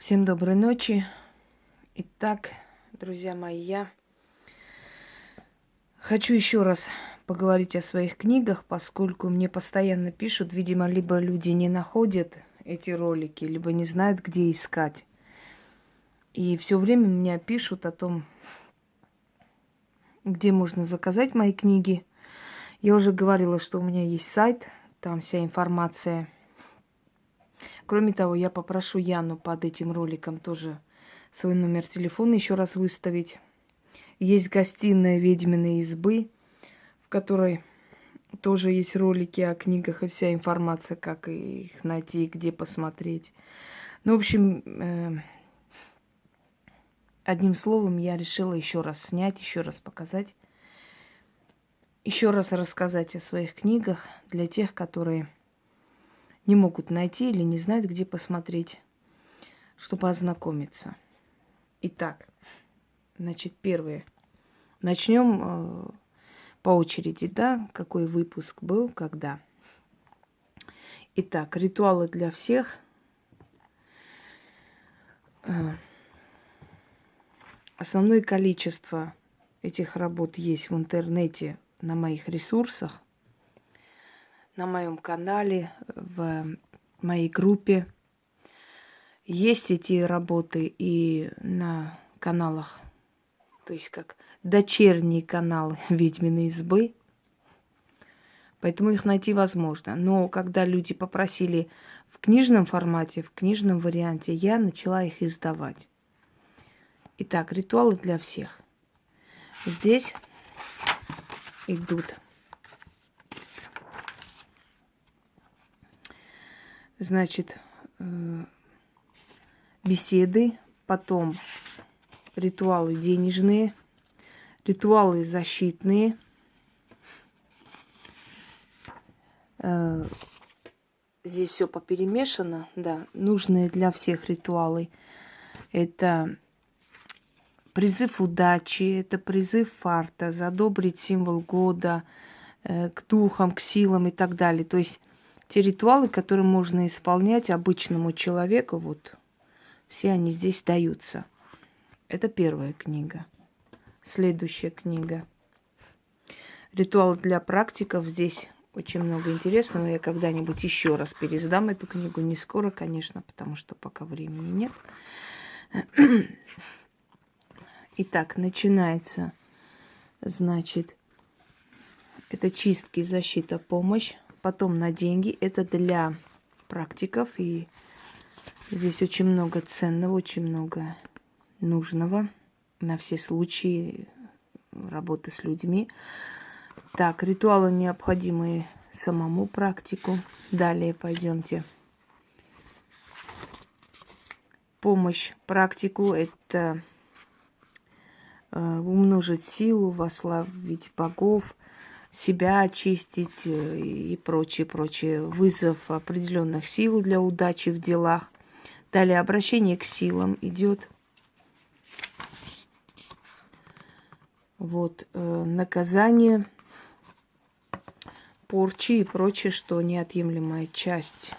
Всем доброй ночи. Итак, друзья мои, я хочу еще раз поговорить о своих книгах, поскольку мне постоянно пишут, видимо, либо люди не находят эти ролики, либо не знают, где искать. И все время меня пишут о том, где можно заказать мои книги. Я уже говорила, что у меня есть сайт, там вся информация. Кроме того, я попрошу Яну под этим роликом тоже свой номер телефона еще раз выставить. Есть гостиная «Ведьминой избы», в которой тоже есть ролики о книгах и вся информация, как их найти, где посмотреть. Ну, в общем, одним словом, я решила еще раз снять, еще раз показать, еще раз рассказать о своих книгах для тех, которые не могут найти или не знают, где посмотреть, чтобы ознакомиться. Итак, значит, первое. Начнем по очереди, да, какой выпуск был, когда. Итак, ритуалы для всех. Основное количество этих работ есть в интернете, на моих ресурсах, на моем канале, в моей группе. Есть эти работы и на каналах, то есть как дочерние каналы «Ведьминой избы». Поэтому их найти возможно. Но когда люди попросили в книжном формате, в книжном варианте, я начала их издавать. Итак, ритуалы для всех. Здесь идут, значит, беседы, потом ритуалы денежные, ритуалы защитные, здесь все поперемешано, да, нужные для всех ритуалы. Это призыв удачи, это призыв фарта, задобрить символ года, к духам, к силам и так далее. То есть те ритуалы, которые можно исполнять обычному человеку, вот все они здесь даются. Это первая книга. Следующая книга. Ритуал для практиков. Здесь очень много интересного. Я когда-нибудь еще раз пересдам эту книгу. Не скоро, конечно, потому что пока времени нет. Итак, начинается, значит, это чистки, защита, помощь. Потом на деньги. Это для практиков. И здесь очень много ценного, очень много нужного на все случаи работы с людьми. Так, ритуалы, необходимые самому практику. Далее пойдемте. Помощь практику – это умножить силу, восславить богов, себя очистить и прочее, прочее. Вызов определенных сил для удачи в делах. Далее обращение к силам идет. Вот, наказание, порчи и прочее, что неотъемлемая часть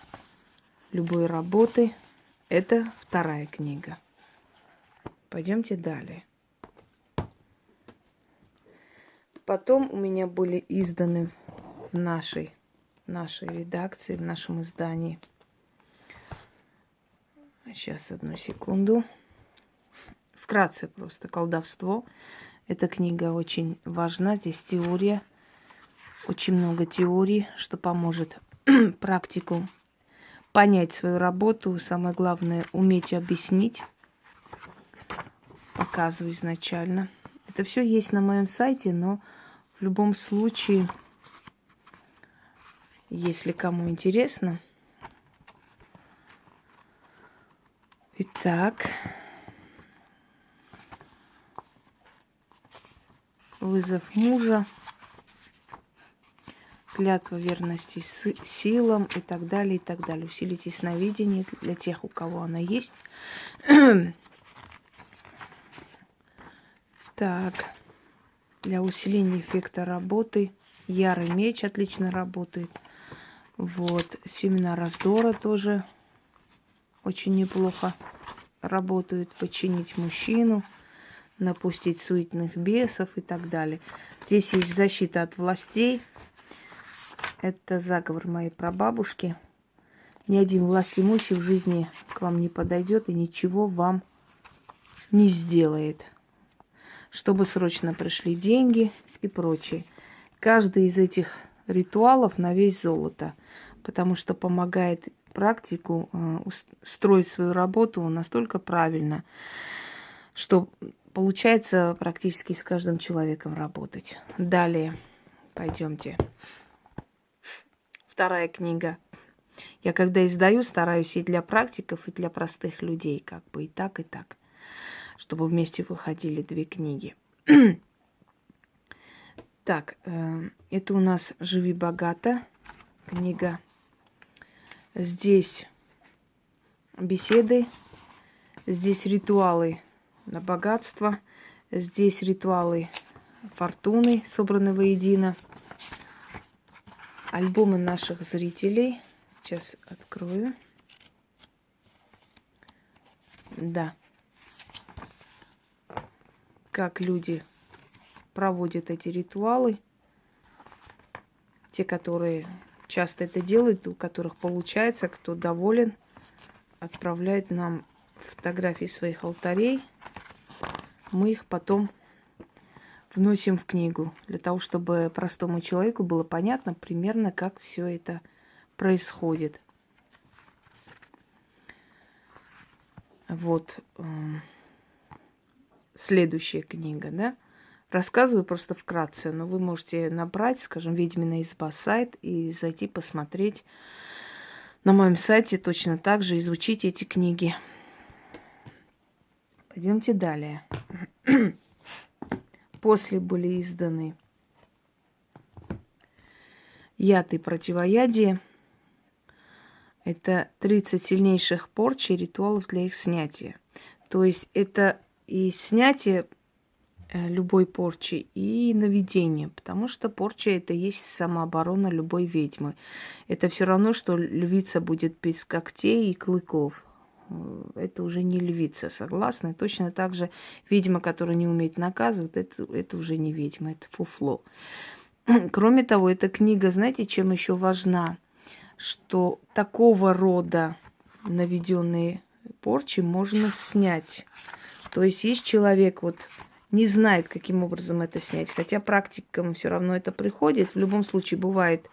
любой работы. Это вторая книга. Пойдемте далее. Потом у меня были изданы в нашей редакции, в нашем издании. Сейчас, одну секунду. Вкратце просто колдовство. Эта книга очень важна. Здесь теория. Очень много теорий, что поможет практику понять свою работу. Самое главное, уметь объяснить. Показываю изначально. Это все есть на моем сайте, но в любом случае, если кому интересно. Итак, вызов мужа, клятва верности силам и так далее, и так далее. Усилить ясновидение для тех, у кого она есть. Так, для усиления эффекта работы. Ярый меч отлично работает. Вот, семена раздора тоже очень неплохо работают, подчинить мужчину, напустить суетных бесов и так далее. Здесь есть защита от властей. Это заговор моей прабабушки. Ни один властимущий в жизни к вам не подойдет и ничего вам не сделает. Чтобы срочно пришли деньги и прочее. Каждый из этих ритуалов на весь золото, потому что помогает практику строить свою работу настолько правильно, что получается практически с каждым человеком работать. Далее, пойдемте. Вторая книга. Я когда издаю, стараюсь и для практиков, и для простых людей, как бы и так, чтобы вместе выходили две книги. Так, это у нас «Живи богато» книга. Здесь беседы, здесь ритуалы на богатство, здесь ритуалы фортуны, собраны воедино. Альбомы наших зрителей. Сейчас открою. Да. Как люди проводят эти ритуалы. Те, которые часто это делают, у которых получается, кто доволен, отправляет нам фотографии своих алтарей. Мы их потом вносим в книгу, для того, чтобы простому человеку было понятно примерно, как все это происходит. Вот следующая книга, да? Рассказываю просто вкратце, но вы можете набрать, скажем, «Ведьмина изба» сайт и зайти посмотреть на моем сайте точно так же, изучить эти книги. Пойдемте далее. После были изданы «Яд и противоядие». Это 30 сильнейших порч и ритуалов для их снятия. То есть это и снятие любой порчи, и наведение, потому что порча — это есть самооборона любой ведьмы. Это все равно, что львица будет без когтей и клыков. Это уже не львица, согласны? Точно так же ведьма, которая не умеет наказывать, это уже не ведьма, это фуфло. Кроме того, эта книга, знаете, чем еще важна? Что такого рода наведенные порчи можно снять. То есть человек не знает, каким образом это снять, хотя практикам все равно это приходит. В любом случае бывает,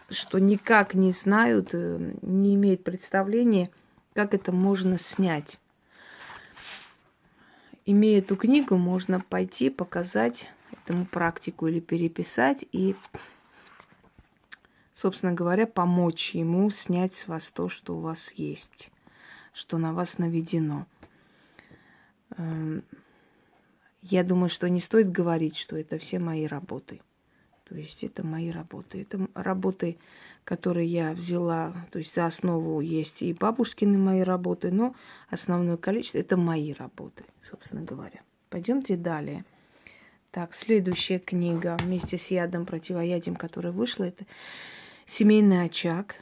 что никак не знают, не имеют представления, как это можно снять. Имея эту книгу, можно пойти показать этому практику или переписать и, собственно говоря, помочь ему снять с вас то, что у вас есть, что на вас наведено. Я думаю, что не стоит говорить, что это все мои работы. То есть это мои работы. Это работы, которые я взяла, то есть за основу есть и бабушкины мои работы, но основное количество — это мои работы, собственно говоря. Пойдемте далее. Так, следующая книга вместе с «Ядом, противоядием», которая вышла, это «Семейный очаг».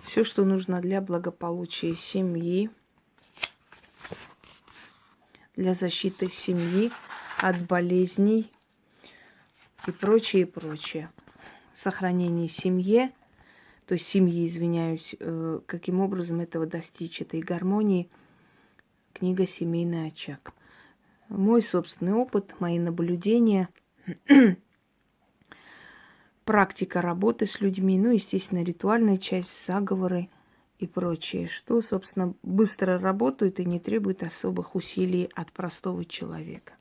Все, что нужно для благополучия семьи, для защиты семьи от болезней и прочее, и прочее. Сохранение семьи, то есть семьи, извиняюсь, каким образом этого достичь, этой гармонии. Книга «Семейный очаг». Мой собственный опыт, мои наблюдения, практика работы с людьми, ну, естественно, ритуальная часть, заговоры и прочее, что, собственно, быстро работают и не требуют особых усилий от простого человека.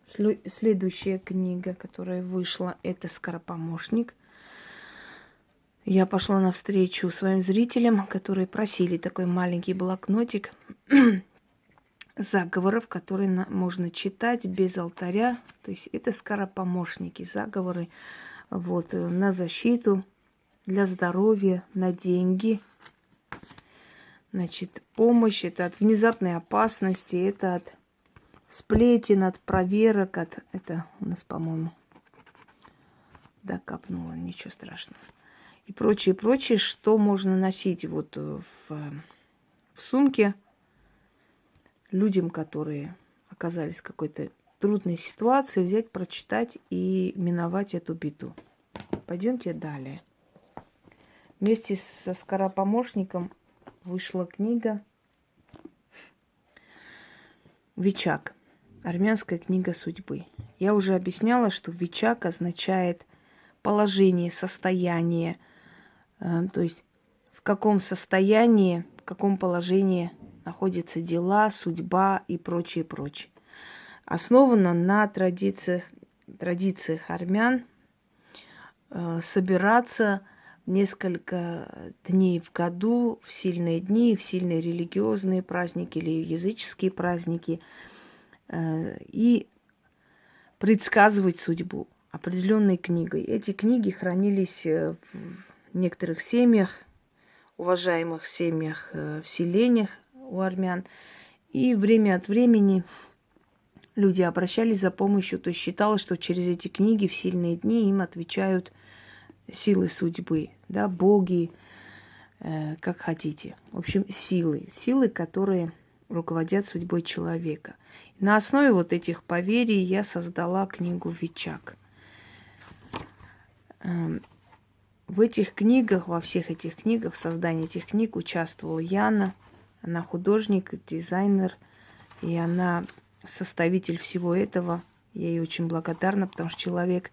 Следующая книга, которая вышла, это «Скоропомощник». Я пошла навстречу своим зрителям, которые просили такой маленький блокнотик заговоров, которые можно читать без алтаря. То есть это скоропомощники, заговоры на защиту, для здоровья, на деньги. Значит, помощь — это от внезапной опасности, это от сплетен, от проверок, это у нас, по-моему, капнуло, ничего страшного. и прочее, прочее, что можно носить вот в сумке людям, которые оказались в какой-то трудной ситуации, взять, прочитать и миновать эту беду. Пойдемте далее. Вместе со скоропомощником вышла книга «Вичак. Армянская книга судьбы». Я уже объясняла, что вичак означает положение, состояние, то есть в каком состоянии, в каком положении находятся дела, судьба и прочее, прочее. Основано на традициях армян собираться несколько дней в году, в сильные дни, в сильные религиозные праздники или языческие праздники, и предсказывать судьбу определенной книгой. Эти книги хранились в некоторых семьях, уважаемых семьях в селениях у армян. И время от времени люди обращались за помощью, то есть считалось, что через эти книги в сильные дни им отвечают силы судьбы, да, боги, как хотите. В общем, силы, которые руководят судьбой человека. На основе вот этих поверий я создала книгу «Вичак». В этих книгах, во всех этих книгах, в создании этих книг участвовала Яна. Она художник, дизайнер, и она составитель всего этого. Я ей очень благодарна, потому что человек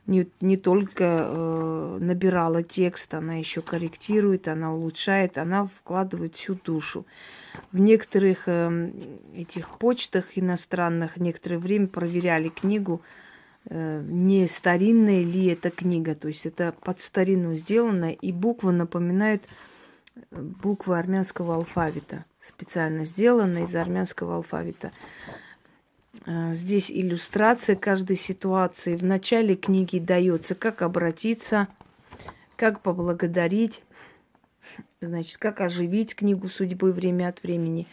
не только набирала текст, она еще корректирует, она улучшает, она вкладывает всю душу. В некоторых этих почтах иностранных некоторое время проверяли книгу, не старинная ли эта книга, то есть это под старину сделано, и буквы напоминают буквы армянского алфавита, специально сделаны из армянского алфавита. Здесь иллюстрация каждой ситуации. В начале книги дается, как обратиться, как поблагодарить, значит, как оживить книгу судьбы время от времени.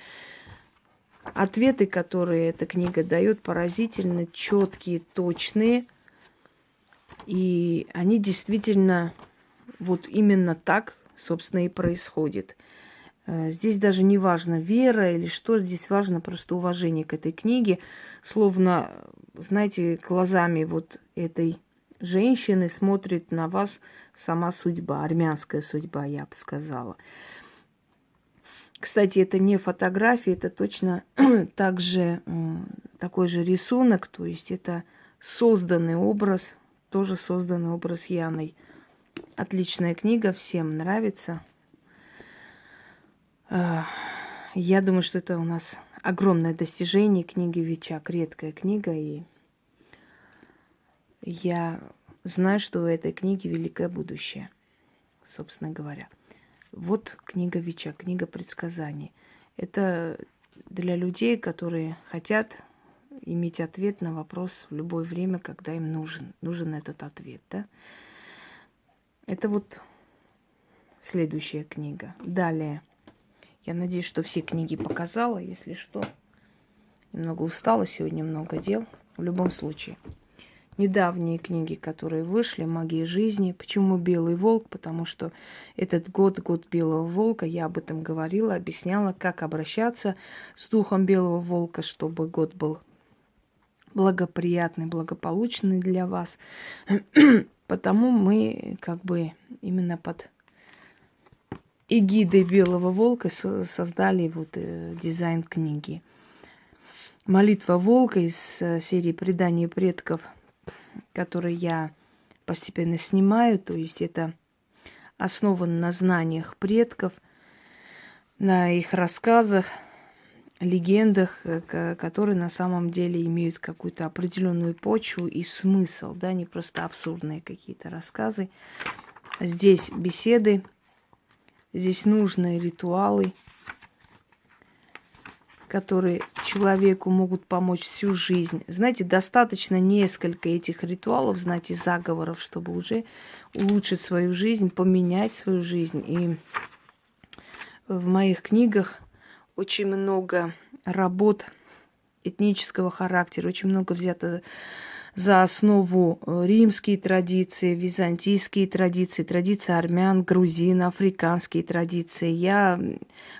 Ответы, которые эта книга дает, поразительно четкие, точные. И они действительно вот именно так, собственно, и происходит. Здесь даже не важно вера или что, здесь важно просто уважение к этой книге. Словно, знаете, глазами вот этой женщины смотрит на вас сама судьба, армянская судьба, я бы сказала. Кстати, это не фотография, это точно также такой же рисунок, то есть это созданный образ, тоже созданный образ Яной. Отличная книга, всем нравится. Я думаю, что это у нас огромное достижение книги «Вичак», редкая книга, и я знаю, что у этой книги великое будущее, собственно говоря. Вот книга «Вичак», книга предсказаний. Это для людей, которые хотят иметь ответ на вопрос в любое время, когда им нужен этот ответ, да? Это вот следующая книга. Далее. Я надеюсь, что все книги показала. Если что, немного устала, сегодня много дел. В любом случае. Недавние книги, которые вышли, «Магия жизни». Почему «Белый волк»? Потому что этот год Белого волка, я об этом говорила, объясняла, как обращаться с духом Белого волка, чтобы год был благоприятный, благополучный для вас. Потому мы как бы именно под эгидой Белого волка создали вот дизайн книги. «Молитва волка» из серии «Предания предков», который я постепенно снимаю, то есть это основано на знаниях предков, на их рассказах, легендах, которые на самом деле имеют какую-то определенную почву и смысл, да, не просто абсурдные какие-то рассказы. Здесь беседы, здесь нужные ритуалы, которые человеку могут помочь всю жизнь. Знаете, достаточно несколько этих ритуалов, знаете, заговоров, чтобы уже улучшить свою жизнь, поменять свою жизнь. И в моих книгах очень много работ этнического характера, очень много взято за основу римские традиции, византийские традиции, традиции армян, грузин, африканские традиции. Я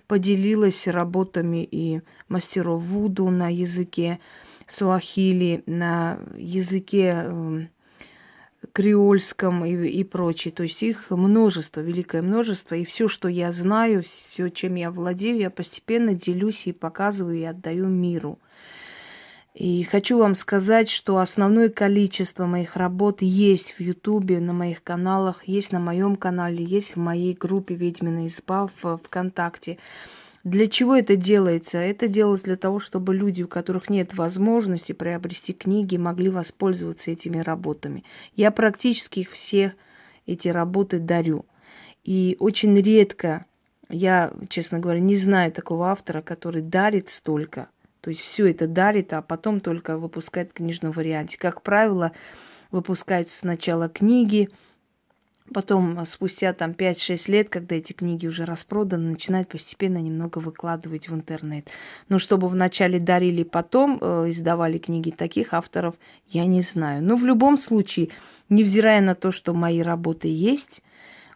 поделилась работами и мастеров вуду на языке суахили, на языке креольском и прочее. То есть их множество, великое множество. И все, что я знаю, все, чем я владею, я постепенно делюсь и показываю, и отдаю миру. И хочу вам сказать, что основное количество моих работ есть в Ютубе, на моих каналах, есть на моем канале, есть в моей группе «Ведьмина изба» в ВКонтакте. Для чего это делается? Это делается для того, чтобы люди, у которых нет возможности приобрести книги, могли воспользоваться этими работами. Я практически их все эти работы дарю. И очень редко, я, честно говоря, не знаю такого автора, который дарит столько. То есть все это дарит, а потом только выпускает в книжном варианте. Как правило, выпускается сначала книги, потом, спустя там 5-6 лет, когда эти книги уже распроданы, начинают постепенно немного выкладывать в интернет. Но чтобы вначале дарили, потом издавали книги, таких авторов я не знаю. Но в любом случае, невзирая на то, что мои работы есть,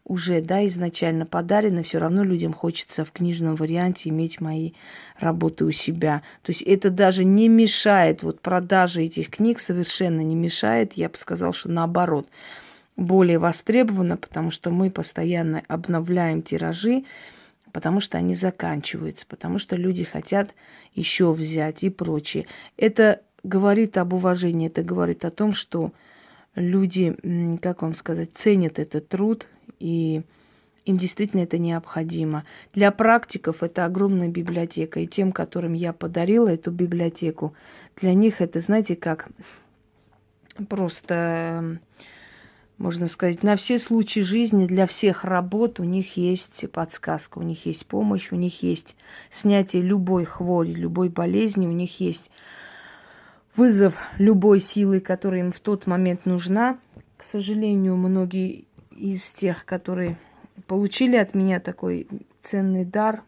уже, да, изначально подарено, все равно людям хочется в книжном варианте иметь мои работы у себя. То есть это даже не мешает, вот продаже этих книг совершенно не мешает, я бы сказала, что наоборот, более востребовано, потому что мы постоянно обновляем тиражи, потому что они заканчиваются, потому что люди хотят еще взять и прочее. Это говорит об уважении, это говорит о том, что люди, как вам сказать, ценят этот труд, и им действительно это необходимо. Для практиков это огромная библиотека, и тем, которым я подарила эту библиотеку, для них это, знаете, как просто, можно сказать, на все случаи жизни, для всех работ у них есть подсказка, у них есть помощь, у них есть снятие любой хвори, любой болезни, у них есть вызов любой силы, которая им в тот момент нужна. К сожалению, многие из тех, которые получили от меня такой ценный дар,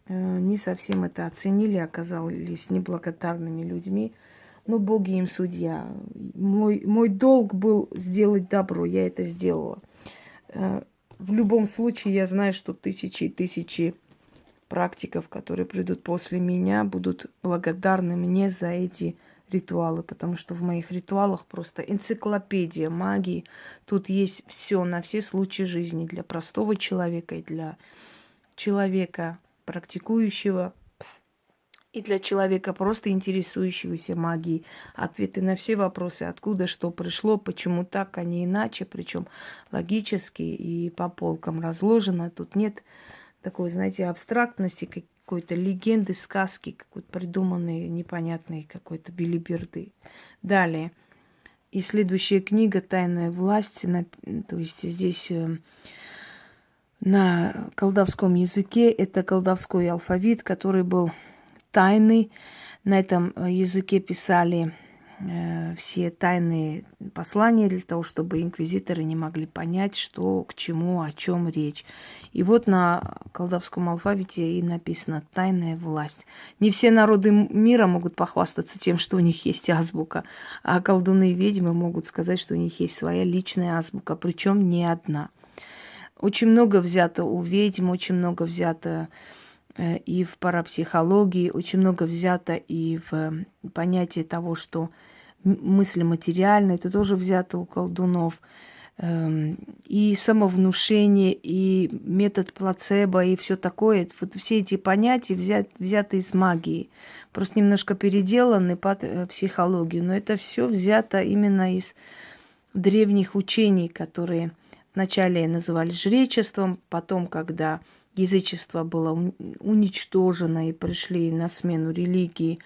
не совсем это оценили, оказались неблагодарными людьми. Но боги им судья. Мой долг был сделать добро, я это сделала. В любом случае, я знаю, что тысячи и тысячи практиков, которые придут после меня, будут благодарны мне за эти ритуалы, потому что в моих ритуалах просто энциклопедия магии. Тут есть все на все случаи жизни для простого человека и для человека практикующего, и для человека, просто интересующегося магией. Ответы на все вопросы, откуда что пришло, почему так, а не иначе, причем логически и по полкам разложено. Тут нет такой, знаете, абстрактности, какой-то легенды, сказки, какой-то придуманной, непонятной какой-то белиберды. Далее. И следующая книга «Тайная власть». То есть здесь на колдовском языке это колдовской алфавит, который был тайный. На этом языке писали все тайные послания для того, чтобы инквизиторы не могли понять, что к чему, о чем речь. И вот на колдовском алфавите и написано «Тайная власть». Не все народы мира могут похвастаться тем, что у них есть азбука, а колдуны и ведьмы могут сказать, что у них есть своя личная азбука, причем не одна. Очень много взято у ведьм, очень много взято и в парапсихологии, очень много взято и в понятие того, что мысли материальны, это тоже взято у колдунов. И самовнушение, и метод плацебо, и все такое. Вот все эти понятия взяты из магии. Просто немножко переделаны под психологию. Но это все взято именно из древних учений, которые вначале называли жречеством, потом, когда язычество было уничтожено и пришли на смену религии,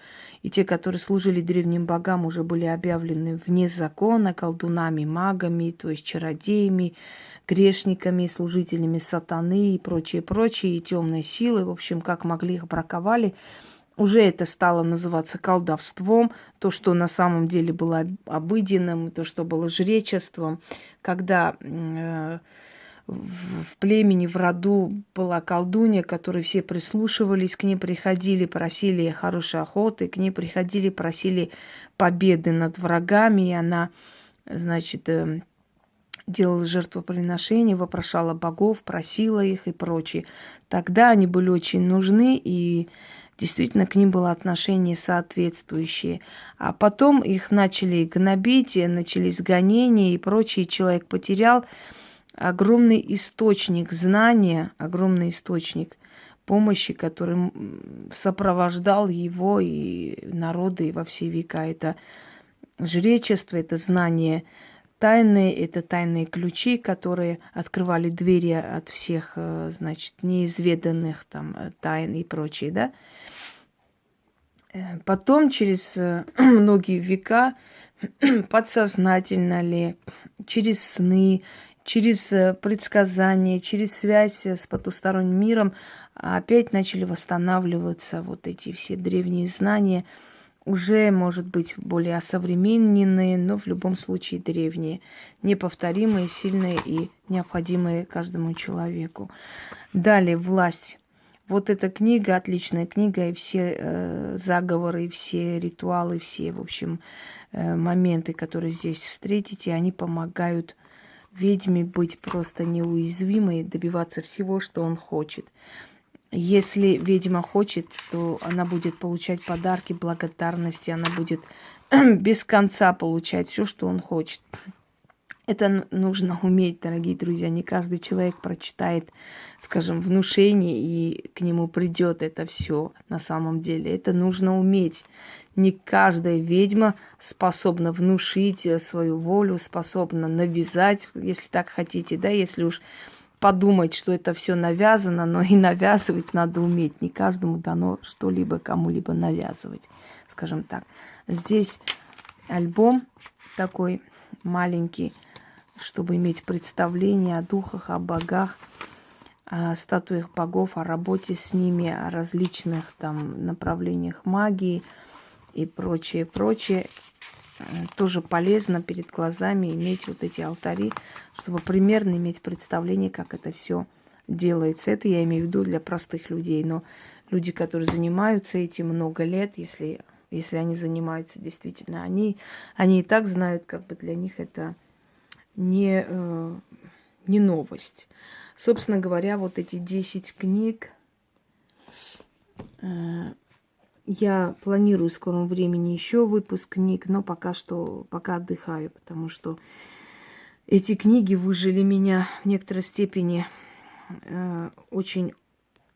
и те, которые служили древним богам, уже были объявлены вне закона, колдунами, магами, то есть чародеями, грешниками, служителями сатаны и прочее, и темной силы. В общем, как могли, их браковали. Уже это стало называться колдовством, то, что на самом деле было обыденным, то, что было жречеством, когда в племени, в роду была колдунья, которой все прислушивались, к ней приходили, просили хорошей охоты, к ней приходили, просили победы над врагами, и она, значит, делала жертвоприношения, вопрошала богов, просила их и прочее. Тогда они были очень нужны, и действительно к ним было отношение соответствующее. А потом их начали гнобить, начались гонения и прочее. Человек потерял огромный источник знания, огромный источник помощи, который сопровождал его и народы и во все века. Это жречество, это знание тайны, это тайные ключи, которые открывали двери от всех, значит, неизведанных там тайн и прочее, да. Потом, через многие века, подсознательно ли, через сны, через предсказания, через связь с потусторонним миром опять начали восстанавливаться вот эти все древние знания, уже, может быть, более осовремененные, но в любом случае древние, неповторимые, сильные и необходимые каждому человеку. Далее, власть. Вот эта книга, отличная книга, и все заговоры, и все ритуалы, все, в общем, моменты, которые здесь встретите, они помогают ведьме быть просто неуязвимой, добиваться всего, что он хочет. Если ведьма хочет, то она будет получать подарки, благодарности, она будет без конца получать все, что он хочет. Это нужно уметь, дорогие друзья. Не каждый человек прочитает, скажем, внушение и к нему придет это все на самом деле. Это нужно уметь. Не каждая ведьма способна внушить свою волю, способна навязать, если так хотите, да, если уж подумать, что это все навязано, но и навязывать надо уметь. Не каждому дано что-либо кому-либо навязывать, скажем так. Здесь альбом такой маленький, чтобы иметь представление о духах, о богах, о статуях богов, о работе с ними, о различных там направлениях магии и прочее, прочее. Тоже полезно перед глазами иметь вот эти алтари, чтобы примерно иметь представление, как это все делается. Это я имею в виду для простых людей. Но люди, которые занимаются этим много лет, если они занимаются действительно, они и так знают, как бы для них это не новость. Собственно говоря, вот эти 10 книг я планирую в скором времени еще выпуск книг, но пока отдыхаю, потому что эти книги выжили меня в некоторой степени, очень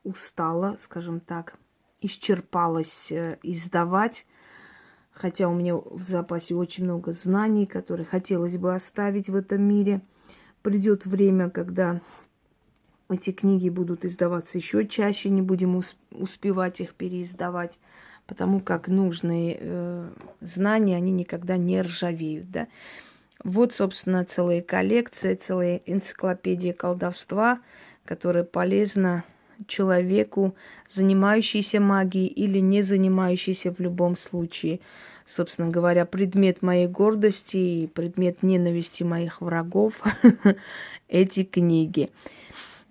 устала, скажем так, исчерпалась издавать, хотя у меня в запасе очень много знаний, которые хотелось бы оставить в этом мире. Придет время, когда эти книги будут издаваться еще чаще, не будем успевать их переиздавать, потому как нужные знания, они никогда не ржавеют, да. Вот, собственно, целая коллекция, целая энциклопедия колдовства, которая полезна человеку, занимающийся магией или не занимающийся в любом случае. Собственно говоря, предмет моей гордости и предмет ненависти моих врагов – эти книги.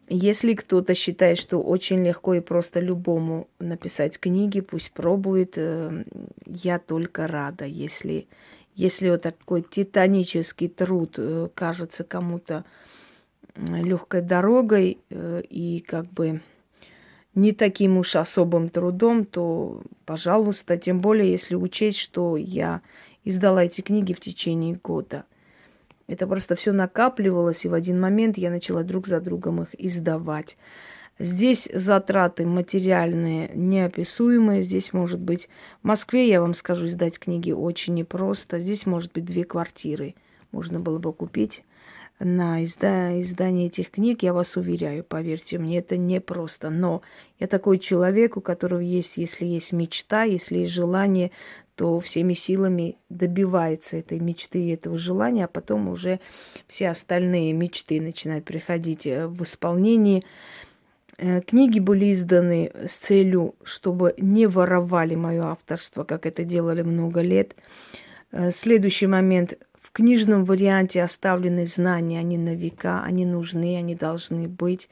Если кто-то считает, что очень легко и просто любому написать книги, пусть пробует, я только рада. Если вот такой титанический труд кажется кому-то легкой дорогой и как бы не таким уж особым трудом, то, пожалуйста, тем более, если учесть, что я издала эти книги в течение года. Это просто все накапливалось, и в один момент я начала друг за другом их издавать. Здесь затраты материальные неописуемые. Здесь может быть... В Москве, я вам скажу, издать книги очень непросто. Здесь может быть 2 квартиры. Можно было бы купить на издание этих книг. Я вас уверяю, поверьте мне, это непросто. Но я такой человек, у которого есть, если есть мечта, если есть желание, то всеми силами добивается этой мечты и этого желания, а потом уже все остальные мечты начинают приходить в исполнение. Книги были изданы с целью, чтобы не воровали мое авторство, как это делали много лет. Следующий момент. В книжном варианте оставлены знания, они на века, они нужны, они должны быть.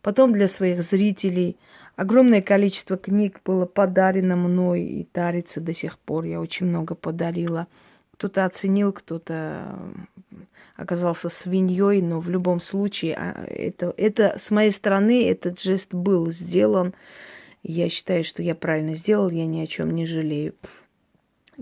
Потом для своих зрителей огромное количество книг было подарено мной и дарится до сих пор. Я очень много подарила. Кто-то оценил, кто-то оказался свиньей, но в любом случае это с моей стороны этот жест был сделан. Я считаю, что я правильно сделал, я ни о чем не жалею.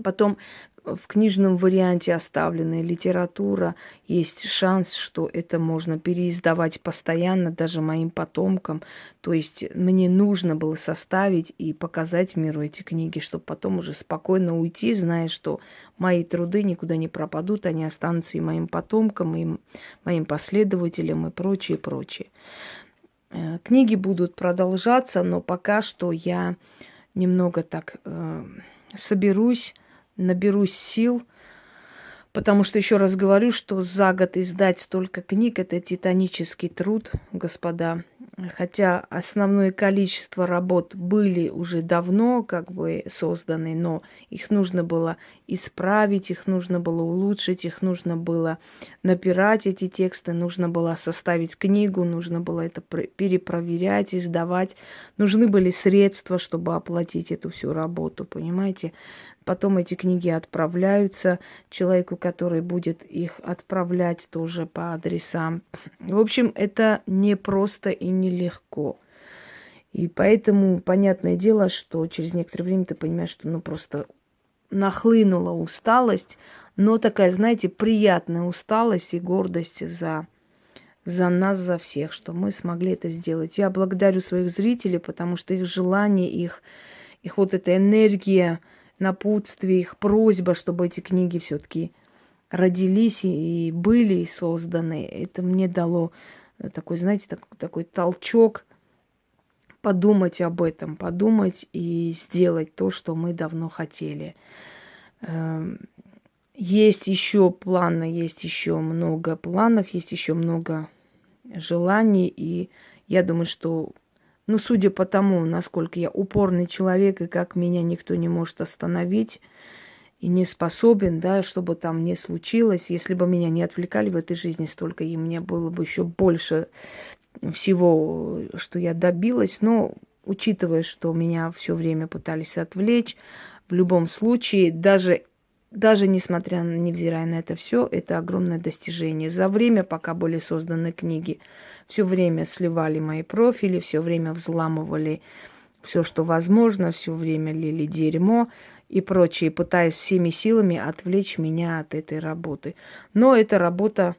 Потом в книжном варианте оставленная литература, есть шанс, что это можно переиздавать постоянно даже моим потомкам. То есть мне нужно было составить и показать миру эти книги, чтобы потом уже спокойно уйти, зная, что мои труды никуда не пропадут, они останутся и моим потомкам, и моим последователям, и прочее, прочее. Книги будут продолжаться, но пока что я немного так соберусь, наберусь сил, потому что, еще раз говорю, что за год издать столько книг – это титанический труд, господа. Хотя основное количество работ были уже давно как бы созданы, но их нужно было исправить, их нужно было улучшить, их нужно было напирать, эти тексты, нужно было составить книгу, нужно было это перепроверять, издавать. Нужны были средства, чтобы оплатить эту всю работу, понимаете? Потом эти книги отправляются человеку, который будет их отправлять тоже по адресам. В общем, это непросто и нелегко. И поэтому, понятное дело, что через некоторое время ты понимаешь, что просто нахлынула усталость, но такая, знаете, приятная усталость и гордость за нас, за всех, что мы смогли это сделать. Я благодарю своих зрителей, потому что их желание, их вот эта энергия, напутствие, их просьба, чтобы эти книги все-таки родились и были созданы. Это мне дало такой, знаете, такой толчок подумать об этом, подумать и сделать то, что мы давно хотели. Есть еще планы, есть еще много планов, есть еще много желаний, и я думаю, что судя по тому, насколько я упорный человек, и как меня никто не может остановить, и не способен, да, чтобы там не случилось, если бы меня не отвлекали в этой жизни столько, и мне было бы еще больше всего, что я добилась. Но учитывая, что меня все время пытались отвлечь, в любом случае, даже несмотря, невзирая на это все, это огромное достижение. За время, пока были созданы книги, все время сливали мои профили, все время взламывали все, что возможно, все время лили дерьмо и прочее, пытаясь всеми силами отвлечь меня от этой работы. Но эта работа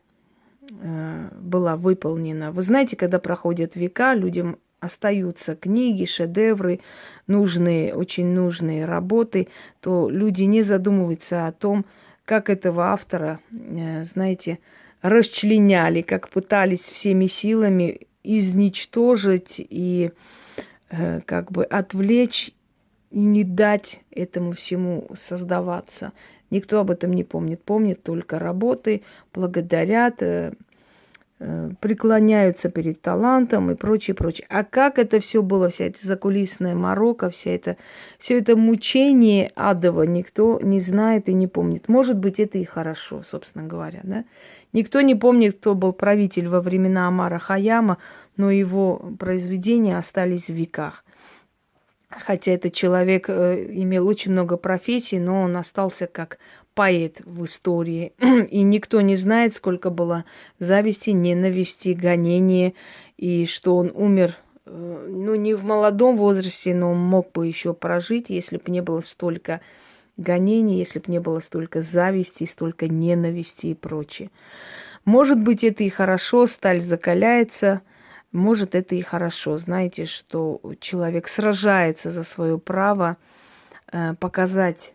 была выполнена. Вы знаете, когда проходят века, людям остаются книги, шедевры, очень нужные работы, то люди не задумываются о том, как этого автора, знаете, расчленяли, как пытались всеми силами изничтожить и как бы отвлечь и не дать этому всему создаваться. Никто об этом не помнит. Помнит только работы, благодарят, преклоняются перед талантом и прочее, прочее. А как это все было, вся эта закулисная морока, все это мучение адово никто не знает и не помнит. Может быть, это и хорошо, собственно говоря, да? Никто не помнит, кто был правитель во времена Омара Хайяма, но его произведения остались в веках. Хотя этот человек имел очень много профессий, но он остался как поэт в истории. И никто не знает, сколько было зависти, ненависти, гонения, и что он умер, не в молодом возрасте, но он мог бы еще прожить, если бы не было столько гонений, если бы не было столько зависти, столько ненависти и прочее. Может быть, это и хорошо, сталь закаляется. Может, это и хорошо. Знаете, что человек сражается за свое право показать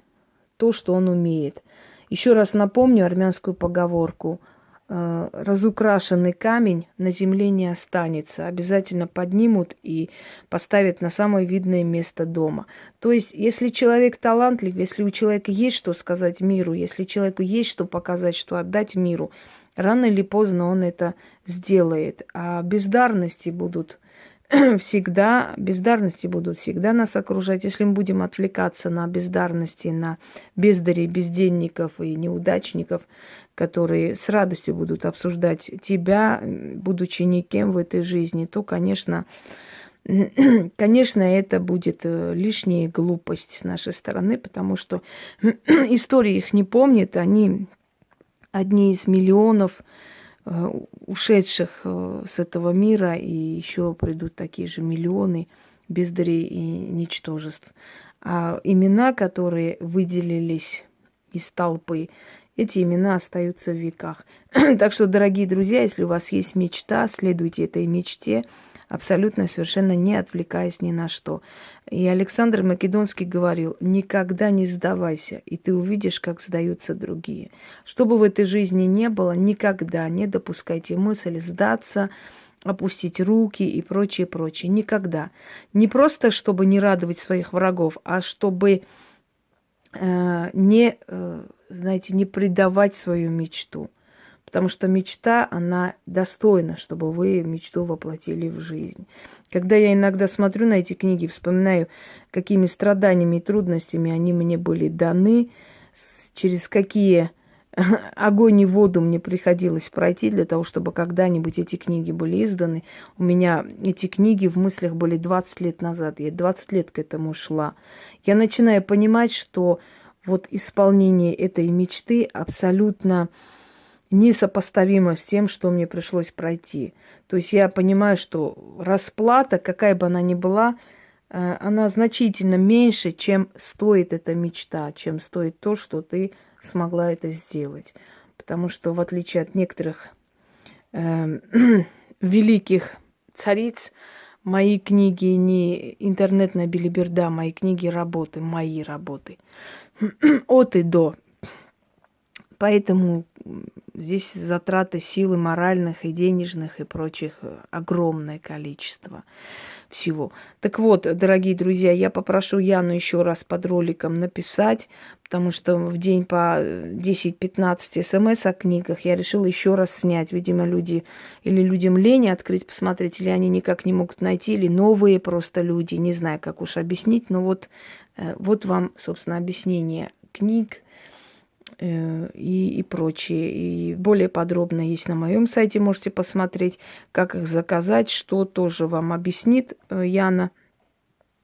то, что он умеет. Еще раз напомню армянскую поговорку. Разукрашенный камень на земле не останется. Обязательно поднимут и поставят на самое видное место дома. То есть, если человек талантлив, если у человека есть что сказать миру, если человеку есть что показать, что отдать миру, рано или поздно он это сделает. А бездарности будут всегда нас окружать. Если мы будем отвлекаться на бездарности, на бездарей, бездельников и неудачников, которые с радостью будут обсуждать тебя, будучи никем в этой жизни, то, конечно, конечно, это будет лишняя глупость с нашей стороны, потому что история их не помнит, они одни из миллионов ушедших с этого мира, и еще придут такие же миллионы бездарей и ничтожеств. А имена, которые выделились из толпы, эти имена остаются в веках. Так что, дорогие друзья, если у вас есть мечта, следуйте этой мечте, абсолютно, совершенно не отвлекаясь ни на что. И Александр Македонский говорил: никогда не сдавайся, и ты увидишь, как сдаются другие. Что бы в этой жизни не было, никогда не допускайте мысль сдаться, опустить руки и прочее, прочее. Никогда. Не просто, чтобы не радовать своих врагов, а чтобы не предавать свою мечту. Потому что мечта, она достойна, чтобы вы мечту воплотили в жизнь. Когда я иногда смотрю на эти книги, вспоминаю, какими страданиями и трудностями они мне были даны, через какие огонь и воду мне приходилось пройти для того, чтобы когда-нибудь эти книги были изданы. У меня эти книги в мыслях были 20 лет назад. Я 20 лет к этому шла. Я начинаю понимать, что вот исполнение этой мечты абсолютно несопоставимо с тем, что мне пришлось пройти. То есть я понимаю, что расплата, какая бы она ни была, она значительно меньше, чем стоит эта мечта, чем стоит то, что ты смогла это сделать. Потому что, в отличие от некоторых великих цариц, мои книги не интернетная белиберда, мои книги работы, мои работы. От и до. Поэтому здесь затраты силы моральных и денежных и прочих огромное количество всего. Так вот, дорогие друзья, я попрошу Яну еще раз под роликом написать, потому что в день по 10-15 смс о книгах я решила еще раз снять. Видимо, люди или людям лень открыть, посмотреть, или они никак не могут найти, или новые просто люди, не знаю, как уж объяснить, но вот вам, собственно, объяснение книг и прочее. И более подробно есть на моем сайте, можете посмотреть, как их заказать, что тоже вам объяснит Яна.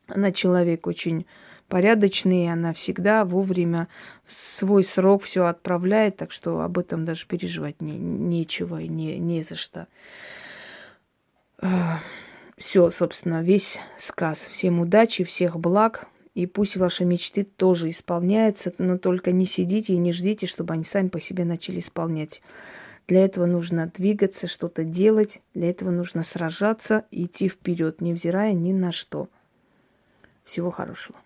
Она человек очень порядочный, она всегда вовремя свой срок все отправляет, так что об этом даже переживать нечего и не за что. Все, собственно, весь сказ. Всем удачи, всех благ. И пусть ваши мечты тоже исполняются, но только не сидите и не ждите, чтобы они сами по себе начали исполнять. Для этого нужно двигаться, что-то делать, для этого нужно сражаться, идти вперед, невзирая ни на что. Всего хорошего.